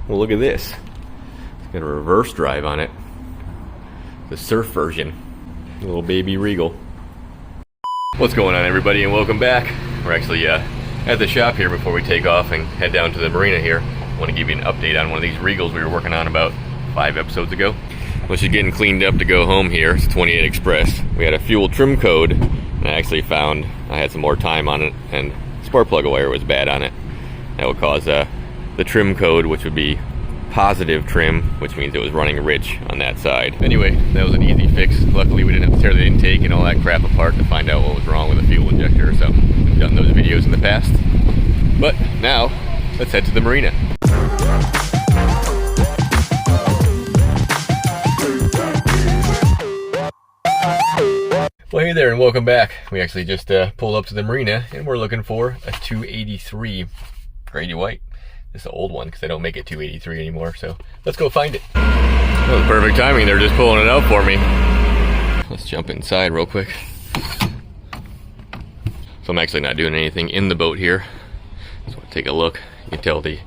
Well, look at this. It's got a reverse drive on it. The surf version. A little baby Regal. What's going on, everybody, and welcome back. We're actually at the shop here before we take off and head down to the marina here. I want to give you an update on one of these Regals we were working on about 5 episodes ago. Well, she's getting cleaned up to go home here. It's 28 Express. We had a fuel trim code, and I actually found I had some more time on it, and spark plug wire was bad on it. That would cause the trim code, which would be positive trim, which means it was running rich on that side. Anyway, that was an easy fix. Luckily, we didn't have to tear the intake and all that crap apart to find out what was wrong with the fuel injector, so we've done those videos in the past. But now, let's head to the marina. Well, hey there, and welcome back. We actually just pulled up to the marina, and we're looking for a 283 Grady White. This is an old one because they don't make it 283 anymore, so let's go find it. That was perfect timing. They're just pulling it out for me. Let's jump inside real quick. So I'm actually not doing anything in the boat here. So take a look. You can tell the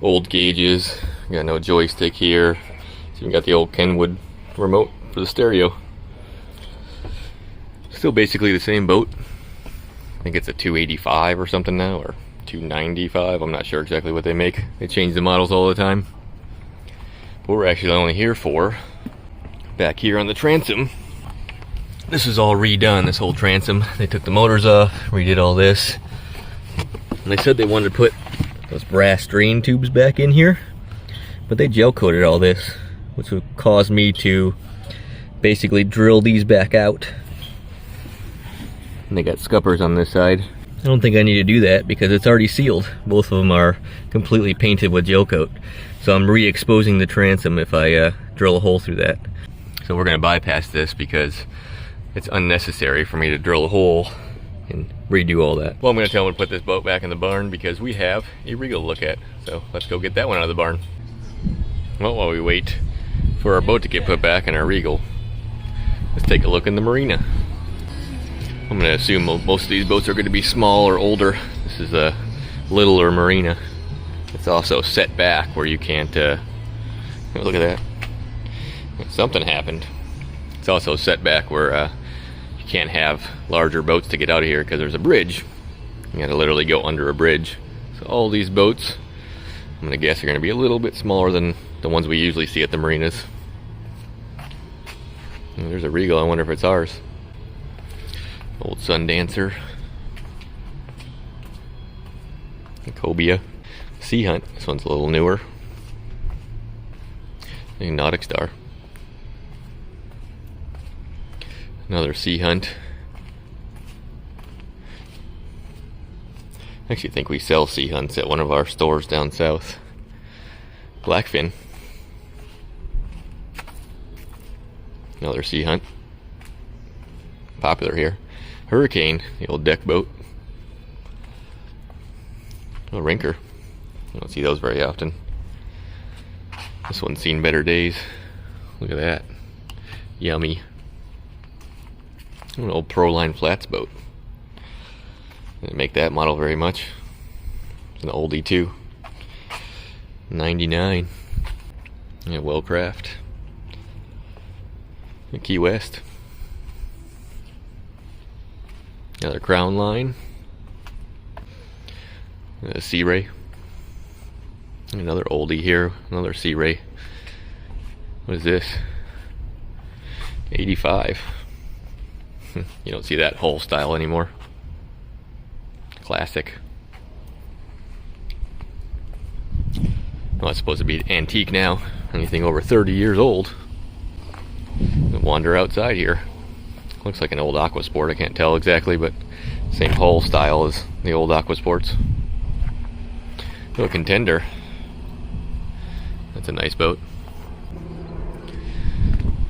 old gauges. Got no joystick here. So you got the old Kenwood remote for the stereo. Still basically the same boat. I think it's a 285 or something now, or 295. I'm not sure exactly what they make. They change the models all the time. But we're actually only here for back here on the transom. This is all redone, this whole transom. They took the motors off, redid all this. And they said they wanted to put those brass drain tubes back in here, but they gel coated all this, which would cause me to basically drill these back out. And they got scuppers on this side. I don't think I need to do that because it's already sealed. Both of them are completely painted with gel coat. So I'm re-exposing the transom if I drill a hole through that. So we're gonna bypass this because it's unnecessary for me to drill a hole and redo all that. Well, I'm gonna tell them to put this boat back in the barn because we have a Regal to look at. So let's go get that one out of the barn. Well, while we wait for our boat to get put back in our Regal, let's take a look in the marina. I'm going to assume most of these boats are going to be small or older. This is a littler marina. It's also set back where you can't, look at that. Something happened. It's also set back where you can't have larger boats to get out of here because there's a bridge. You got to literally go under a bridge. So all these boats, I'm going to guess, are going to be a little bit smaller than the ones we usually see at the marinas. And there's a Regal. I wonder if it's ours. Old Sundancer, a Cobia, Sea Hunt. This one's a little newer. A Nautic Star. Another Sea Hunt. I actually think we sell Sea Hunts at one of our stores down south. Blackfin. Another Sea Hunt. Popular here. Hurricane, the old deck boat. A Rinker. You don't see those very often. This one's seen better days. Look at that. Yummy. An old Proline Flats boat. Didn't make that model very much. It's an oldie too. 99. Yeah, Wellcraft. Key West. Another Crown Line. A Sea Ray. Another oldie here. Another Sea Ray. What is this? 85. You don't see that whole style anymore. Classic. Well, it's supposed to be antique now. Anything over 30 years old. Wander outside here. Looks like an old Aquasport. I can't tell exactly, but same hull style as the old Aquasports. Little Contender. That's a nice boat.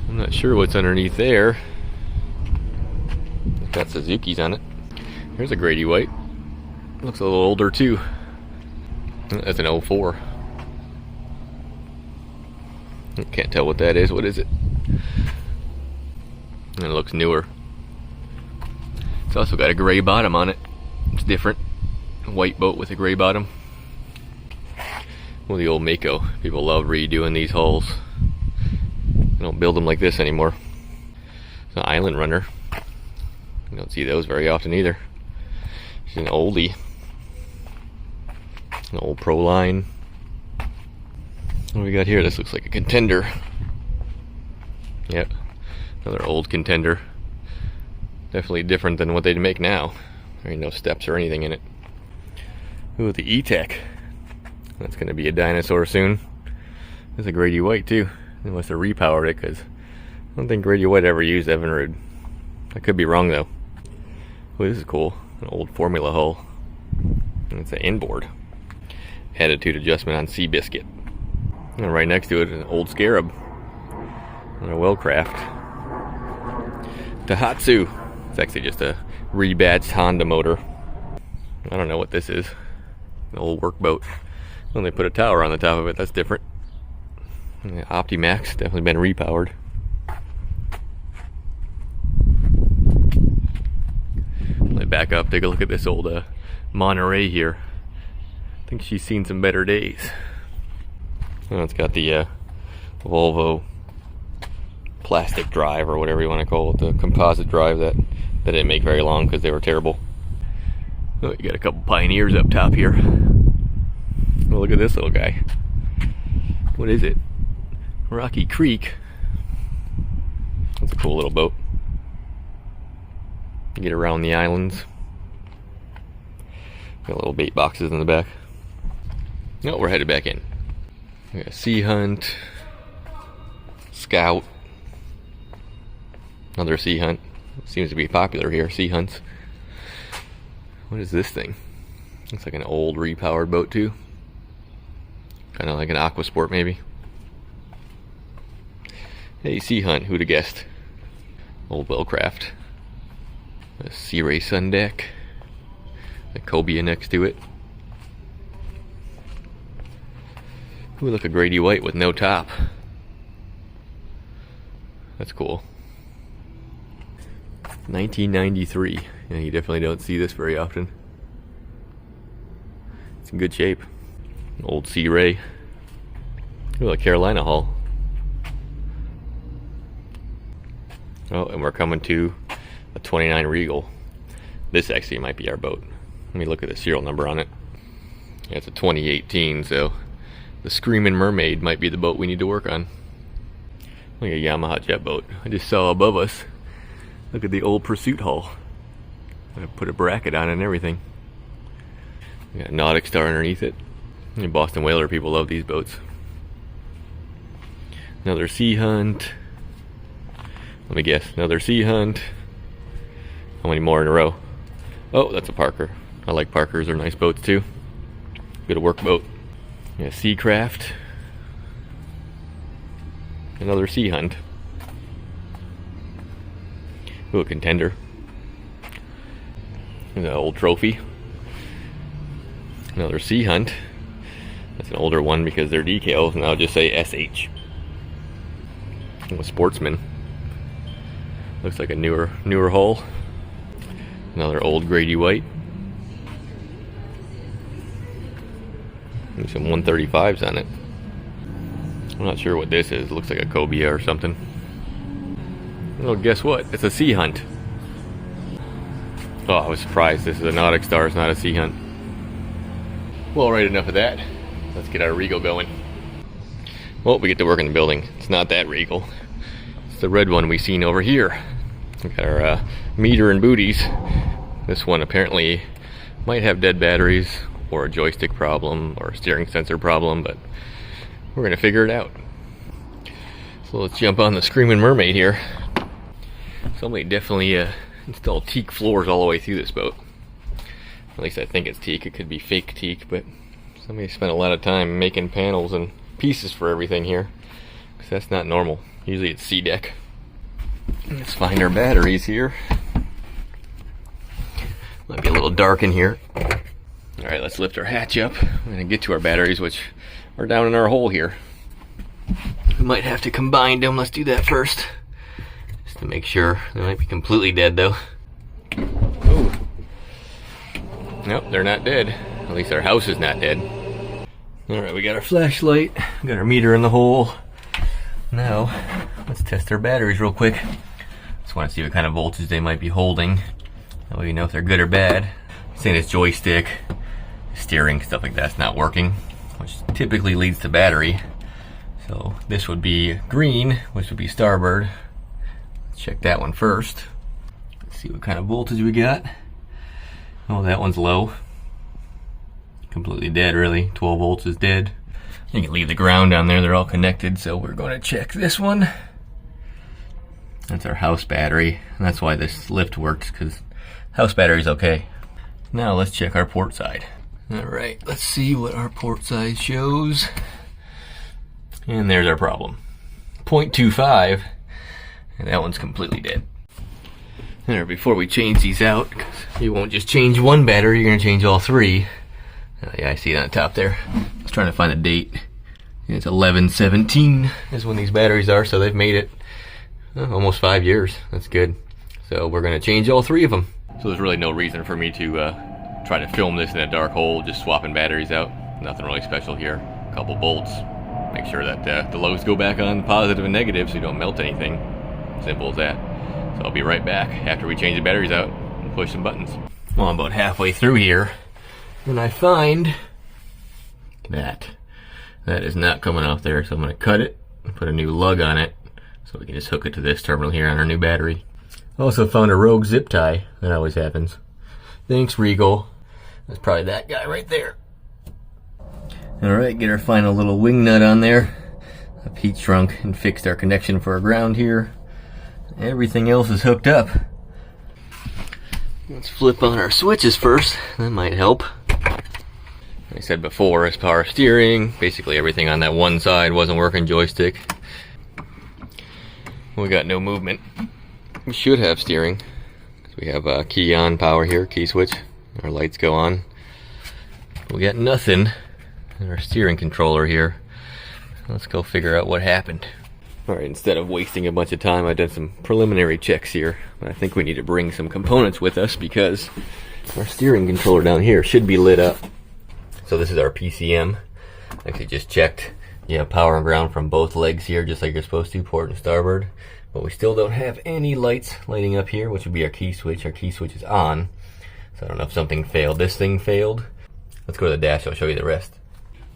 I'm not sure what's underneath there. It's got Suzuki's on it. Here's a Grady White. Looks a little older too. That's an 04. Can't tell what that is. What is it? And it looks newer. It's also got a gray bottom on it. It's different. A white boat with a gray bottom. Well, the old Mako. People love redoing these hulls. They don't build them like this anymore. It's an island runner. You don't see those very often either. She's an oldie. An old Pro line. What do we got here? This looks like a contender. Yep. Another old contender. Definitely different than what they'd make now. There ain't no steps or anything in it. Ooh, the E-Tech. That's going to be a dinosaur soon. There's a Grady White too, unless they repowered it, because I don't think Grady White ever used Evinrude. I could be wrong though. Ooh, this is cool. An old Formula hull. And it's an inboard. Attitude adjustment on Seabiscuit. And right next to it is an old Scarab. Another Wellcraft. Daihatsu. It's actually just a rebadged Honda motor. I don't know what this is. An old workboat. When they put a tower on the top of it, that's different. And the Optimax, definitely been repowered. Let me back up, take a look at this old Monterey here. I think she's seen some better days. Oh, it's got the Volvo plastic drive, or whatever you want to call it, the composite drive that didn't make very long because they were terrible. Oh, you got a couple Pioneers up top here. Oh, look at this little guy. What is it? Rocky Creek. That's a cool little boat. You get around the islands. Got little bait boxes in the back. No, we're headed back in. We got Sea Hunt, Scout, another Sea Hunt. Seems to be popular here, Sea Hunts. What is this thing? Looks like an old repowered boat too. Kind of like an Aquasport maybe. Hey, Sea Hunt, who'd have guessed? Old Wellcraft. A Sea Ray Sun deck. A cobia next to it. Ooh, look, a Grady White with no top. That's cool. 1993. Yeah, you definitely don't see this very often. It's in good shape. An old Sea Ray. Ooh, a Carolina hull. Oh, and we're coming to a 29 Regal. This actually might be our boat. Let me look at the serial number on it. Yeah, it's a 2018, so the Screaming Mermaid might be the boat we need to work on. Look at a Yamaha jet boat. I just saw above us. Look at the old Pursuit hull. I put a bracket on it and everything. We got a Nautic Star underneath it. And Boston Whaler people love these boats. Another Sea Hunt. Let me guess, another Sea Hunt. How many more in a row? Oh, that's a Parker. I like Parkers, they're nice boats too. Good work boat. Yeah, Seacraft. Another Sea Hunt. Ooh, a contender. An old Trophy. Another Sea Hunt. That's an older one because they're decals, and I'll just say SH. A Sportsman. Looks like a newer hull. Another old Grady White. There's some 135s on it. I'm not sure what this is. It looks like a cobia or something. Well, guess what? It's a Sea Hunt. Oh, I was surprised. This is a Nautic Star. It's not a Sea Hunt. Well, right, enough of that. Let's get our Regal going. Well, we get to work in the building. It's not that Regal. It's the red one we seen over here. We got our meter and booties. This one apparently might have dead batteries, or a joystick problem, or a steering sensor problem, but we're gonna figure it out. So let's jump on the Screaming Mermaid here. Somebody definitely installed teak floors all the way through this boat. At least I think it's teak. It could be fake teak, but somebody spent a lot of time making panels and pieces for everything here, because that's not normal. Usually it's C-deck. Let's find our batteries here. Might be a little dark in here. Alright, let's lift our hatch up. We're going to get to our batteries, which are down in our hole here. We might have to combine them. Let's do that first, just to make sure. They might be completely dead though. Ooh. Nope, they're not dead. At least our house is not dead. Alright, we got our flashlight, we got our meter in the hole. Now, let's test our batteries real quick. Just want to see what kind of voltage they might be holding. That way you know if they're good or bad. Saying this joystick, steering, stuff like that's not working, which typically leads to battery. So this would be green, which would be starboard. Let's check that one first. Let's see what kind of voltage we got. Oh, that one's low. Completely dead, really. 12 volts is dead. You can leave the ground down there, they're all connected, so we're going to check this one. That's our house battery, and that's why this lift works, because house battery's okay. Now let's check our port side. Alright, let's see what our port side shows. And there's our problem. 0.25, and that one's completely dead. There, before we change these out, you won't just change one battery, you're going to change all three. Yeah, I see it on the top there. I was trying to find a date. It's 11/17 is when these batteries are, so they've made it almost 5 years. That's good. So we're going to change all three of them. So there's really no reason for me to try to film this in a dark hole, just swapping batteries out. Nothing really special here. A couple bolts. Make sure that the lows go back on positive and negative so you don't melt anything. Simple as that. So I'll be right back after we change the batteries out and push some buttons. Well, I'm about halfway through here, and I find that is not coming off there, so I'm going to cut it and put a new lug on it so we can just hook it to this terminal here on our new battery. Also found a rogue zip tie. That always happens. Thanks, Regal. That's probably that guy right there. Alright, get our final little wing nut on there. I've heat shrunk and fixed our connection for our ground here. Everything else is hooked up. Let's flip on our switches first. That might help. Like I said before, it's power steering. Basically everything on that one side wasn't working. Joystick. We got no movement. We should have steering. We have a key on power here, key switch. Our lights go on. We got nothing in our steering controller here. Let's go figure out what happened. Alright, instead of wasting a bunch of time, I've done some preliminary checks here. But I think we need to bring some components with us because our steering controller down here should be lit up. So this is our PCM. I actually just checked. You have power and ground from both legs here, just like you're supposed to, port and starboard. But we still don't have any lights lighting up here, which would be our key switch. Our key switch is on. So I don't know if something failed. This thing failed. Let's go to the dash, I'll show you the rest.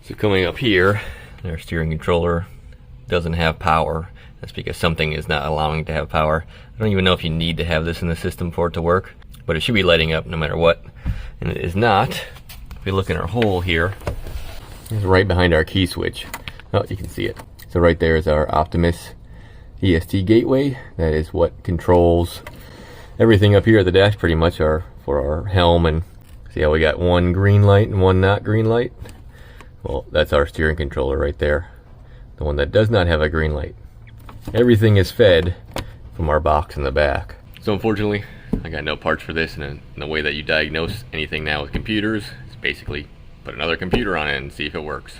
So coming up here, our steering controller doesn't have power. That's because something is not allowing it to have power. I don't even know if you need to have this in the system for it to work, but it should be lighting up no matter what. And it is not. If we look in our hole here, it's right behind our key switch. Oh, you can see it. So right there is our Optimus EST gateway. That is what controls everything up here at the dash pretty much for our helm. And see how we got one green light and one not green light? Well, that's our steering controller right there. The one that does not have a green light. Everything is fed from our box in the back. So unfortunately, I got no parts for this, and the way that you diagnose anything now with computers is basically put another computer on it and see if it works.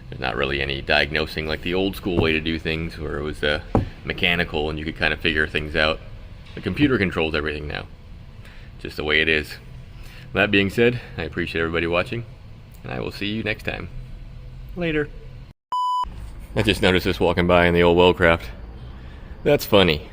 There's not really any diagnosing like the old school way to do things where it was mechanical and you could kind of figure things out. The computer controls everything now. Just the way it is. That being said, I appreciate everybody watching, and I will see you next time. Later. I just noticed this walking by in the old Wellcraft. That's funny.